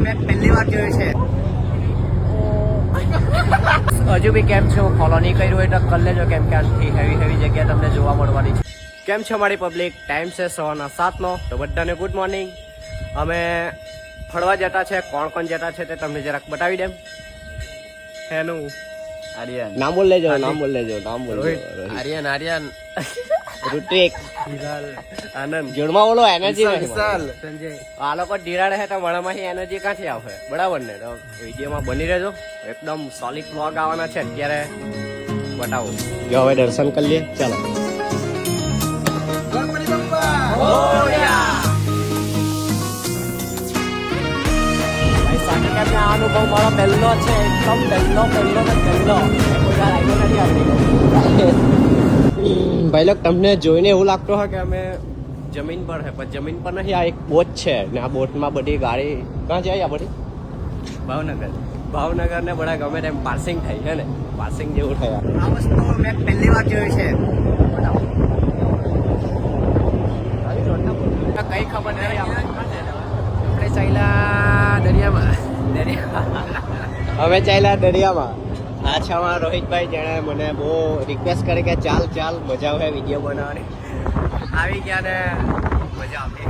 મેં પહેલી વાર જોયું છે. હજુ બી કેમ છે હું ફોલો નહીં કર્યું હોય તો કરી લેજો, કેમ કે આથી હેવી જગ્યા તમને જોવા મળવાની છે. કેમ છે મારી પબ્લિક? ટાઈમ છે 7:15 તો બધાને ગુડ મોર્નિંગ. અમે ફરવા જતા છે. કોણ જતા છે તે તમને જરાક બતાવી દેમ. હેનું આર્યન, નામ બોલ લેજો. આર્યન ઋતિક, આનંદ જોડમાં બોલો. એનર્જી સંજય આ લોકો ઢીરાડે છે તો મારામાંથી એનર્જી ક્યાંથી આવશે? બરાબર ને? તો વિડીયોમાં બની રહેજો. એકદમ સોલિડ વ્લોગ આવવાના છે. અત્યારે બતાવો. જો હવે દર્શન કરી લઈએ. ચાલો. આ અનુભવ મારો પહેલો છે. એકદમ પહેલો ભાઈ લોક, તમને જોઈને એવું લાગતું હોય કે અમે જમીન પર છે, પણ જમીન પર નહીં. આ એક બોટ છે ને આ બોટમાં બધી ગાડી ક્યાં જાય? આ બધી ભાવનગર ને બધા ગમે તેમ પાર્સિંગ થાય છે ને, પાર્સિંગ જેવું થાય. આ વસ્તુ મેં પહેલી વાર જોયું છે. કઈ ખબર નહીં. આપણે ચાલ્યા દરિયામાં. અમે ચાલ્યા દરિયામાં. આછામાં રોહિતભાઈ જેણે મને બહુ રિક્વેસ્ટ કરી કે ચાલ મજા આવે વિડીયો બનાવવાની. આવી ગયા ને મજા આવતી.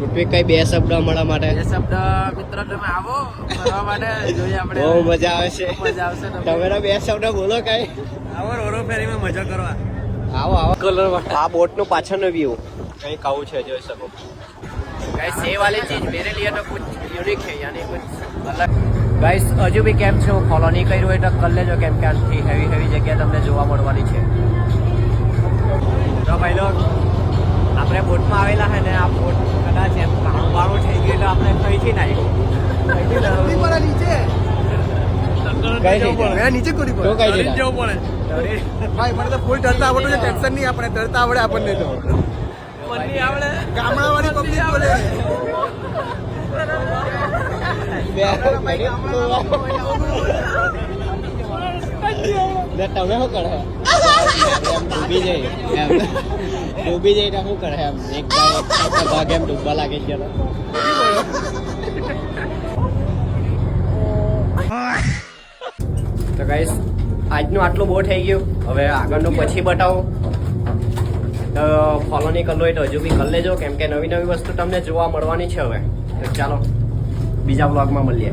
ઋત્વિક કઈ બે શબ્દ અમારા માટે? બે શબ્દ મિત્રો તમે આવો ફરવા માટે. જોઈએ આપણે બહુ મજા આવે છે. મજા આવશે. તમે બે શબ્દ બોલો કઈ. આવો રોરો ફેરીમાં મજા કરવા. આવો કલર. આ બોટ નું પાછળનો વ્યૂ કઈ આવું છે, જોઈ શકો. गाइस ये वाली चीज मेरे लिए तो कुछ यूनिक है, यानी कुछ अलग. गाइस हजू भी કેમ છે હું ફોલો નહીં કર્યું હોય તો કરી લેજો, કેમ કે આથી હેવી જગ્યા તમને જોવા મળવાની છે. તો ભાઈ લોક, આપણે બોટમાં આવેલા છે ને આ બોટ કદાચ એમ કાળું થઈ ગયું તો આપણે કઈથી નાખી નીચે કરી જવું પડે. ભાઈ મને તો ફૂલ તરતા આવડતું છે. ટેન્શન નહીં, આપણે તરતા આવડે આપણને તો. ગામડા વાળી પબ્લિક બોલે. તમે શું કરે? ડૂબી જઈ શું કરે? એમ એક ભાગ એમ ડૂબવા લાગે છે. તો ગાઈસ આજનું આટલું બહુ થઈ ગયું. હવે આગળનું પછી બતાવો. તો ફોલો નહીં કરલો હોય તો હજુ બી કરી લેજો, કેમ કે નવી વસ્તુ તમને જોવા મળવાની છે હવે. તો ચાલો બીજા બ્લોગમાં મળીએ.